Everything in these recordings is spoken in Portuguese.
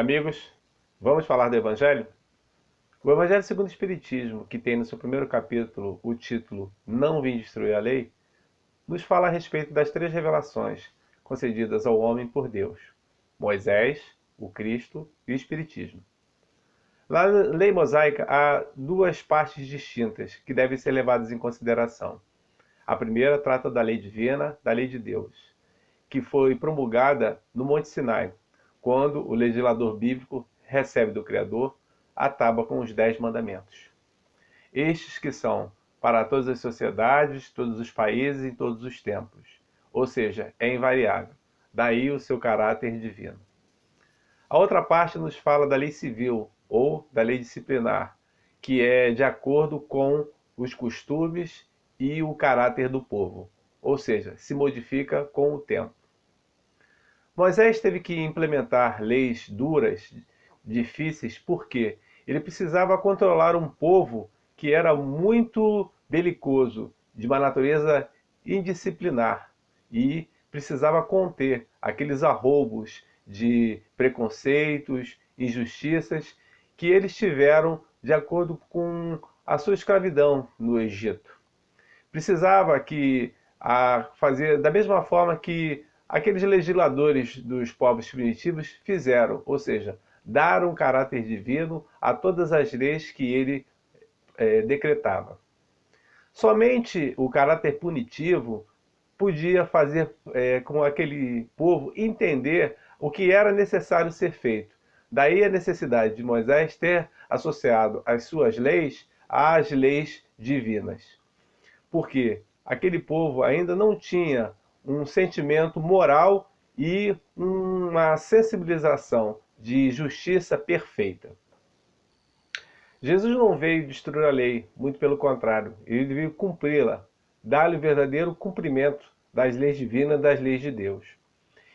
Amigos, vamos falar do Evangelho? O Evangelho segundo o Espiritismo, que tem no seu primeiro capítulo o título Não Vim Destruir a Lei, nos fala a respeito das três revelações concedidas ao homem por Deus: Moisés, o Cristo e o Espiritismo. Na lei mosaica há duas partes distintas que devem ser levadas em consideração. A primeira trata da lei divina, da lei de Deus, que foi promulgada no Monte Sinai, quando o legislador bíblico recebe do Criador a tábua com os 10 mandamentos. Estes que são para todas as sociedades, todos os países e todos os tempos. Ou seja, é invariável. Daí o seu caráter divino. A outra parte nos fala da lei civil ou da lei disciplinar, que é de acordo com os costumes e o caráter do povo. Ou seja, se modifica com o tempo. Moisés teve que implementar leis duras, difíceis, porque ele precisava controlar um povo que era muito belicoso, de uma natureza indisciplinar, e precisava conter aqueles arroubos de preconceitos, injustiças que eles tiveram de acordo com a sua escravidão no Egito. Precisava fazer da mesma forma que aqueles legisladores dos povos primitivos fizeram, ou seja, dar um caráter divino a todas as leis que ele decretava. Somente o caráter punitivo podia fazer com aquele povo entender o que era necessário ser feito. Daí a necessidade de Moisés ter associado as suas leis às leis divinas. Porque aquele povo ainda não tinha um sentimento moral e uma sensibilização de justiça perfeita. Jesus não veio destruir a lei, muito pelo contrário, ele veio cumpri-la, dar-lhe o verdadeiro cumprimento das leis divinas, das leis de Deus.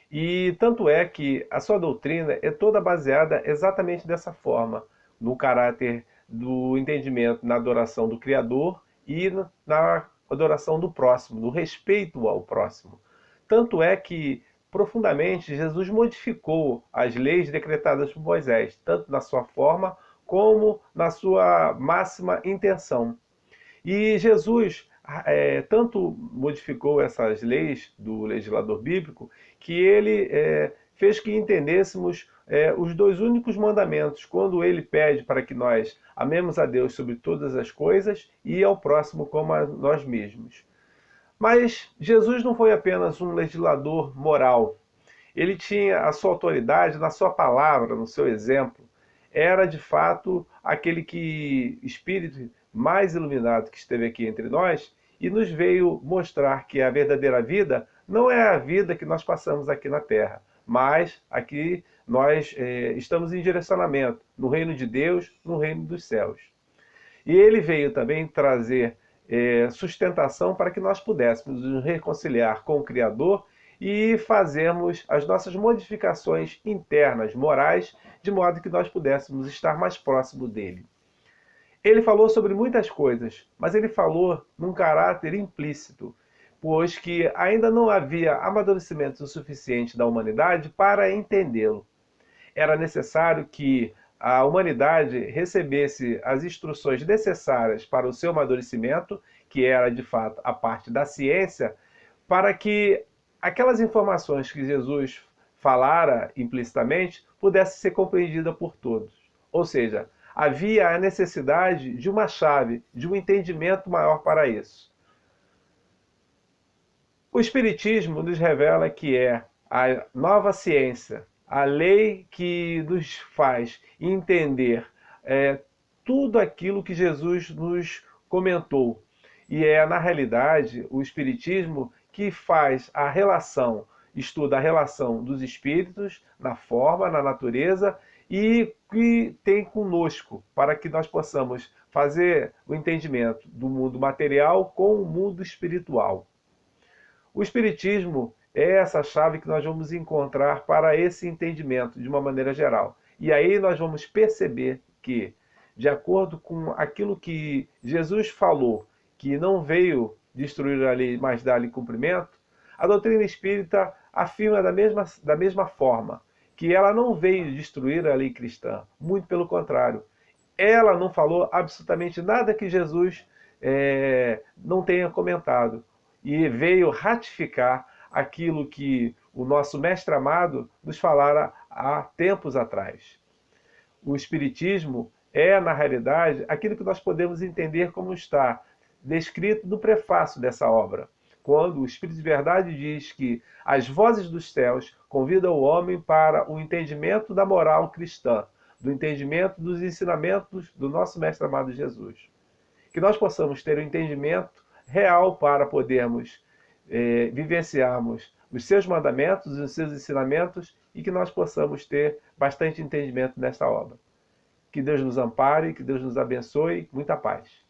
E tanto é que a sua doutrina é toda baseada exatamente dessa forma, no caráter do entendimento na adoração do Criador e na adoração do próximo, no respeito ao próximo. Tanto é que, profundamente, Jesus modificou as leis decretadas por Moisés, tanto na sua forma como na sua máxima intenção. E Jesus tanto modificou essas leis do legislador bíblico que ele fez que entendêssemos os dois únicos mandamentos, quando ele pede para que nós amemos a Deus sobre todas as coisas e ao próximo como a nós mesmos. Mas Jesus não foi apenas um legislador moral. Ele tinha a sua autoridade na sua palavra, no seu exemplo. Era, de fato, aquele espírito mais iluminado que esteve aqui entre nós e nos veio mostrar que a verdadeira vida não é a vida que nós passamos aqui na Terra, mas aqui nós estamos em direcionamento, no reino de Deus, no reino dos céus. E ele veio também trazer sustentação para que nós pudéssemos nos reconciliar com o Criador e fazermos as nossas modificações internas, morais, de modo que nós pudéssemos estar mais próximo dele. Ele falou sobre muitas coisas, mas ele falou num caráter implícito, pois que ainda não havia amadurecimento suficiente da humanidade para entendê-lo. Era necessário que a humanidade recebesse as instruções necessárias para o seu amadurecimento, que era de fato a parte da ciência, para que aquelas informações que Jesus falara implicitamente pudessem ser compreendidas por todos. Ou seja, havia a necessidade de uma chave, de um entendimento maior para isso. O Espiritismo nos revela que é a nova ciência, a lei que nos faz entender tudo aquilo que Jesus nos comentou. E é, na realidade, o Espiritismo que faz a relação, estuda a relação dos espíritos na forma, na natureza, e que tem conosco, para que nós possamos fazer o entendimento do mundo material com o mundo espiritual. O Espiritismo é essa chave que nós vamos encontrar para esse entendimento de uma maneira geral. E aí nós vamos perceber que, de acordo com aquilo que Jesus falou, que não veio destruir a lei, mas dar-lhe cumprimento, a doutrina espírita afirma da mesma forma que ela não veio destruir a lei cristã, muito pelo contrário. Ela não falou absolutamente nada que Jesus não tenha comentado, e veio ratificar aquilo que o nosso mestre amado nos falara há tempos atrás. O Espiritismo é, na realidade, aquilo que nós podemos entender como está descrito no prefácio dessa obra, quando o Espírito de Verdade diz que as vozes dos céus convidam o homem para o entendimento da moral cristã, do entendimento dos ensinamentos do nosso mestre amado Jesus. Que nós possamos ter um entendimento real para podermos vivenciarmos os seus mandamentos, os seus ensinamentos, e que nós possamos ter bastante entendimento nesta obra. Que Deus nos ampare, que Deus nos abençoe. Muita paz.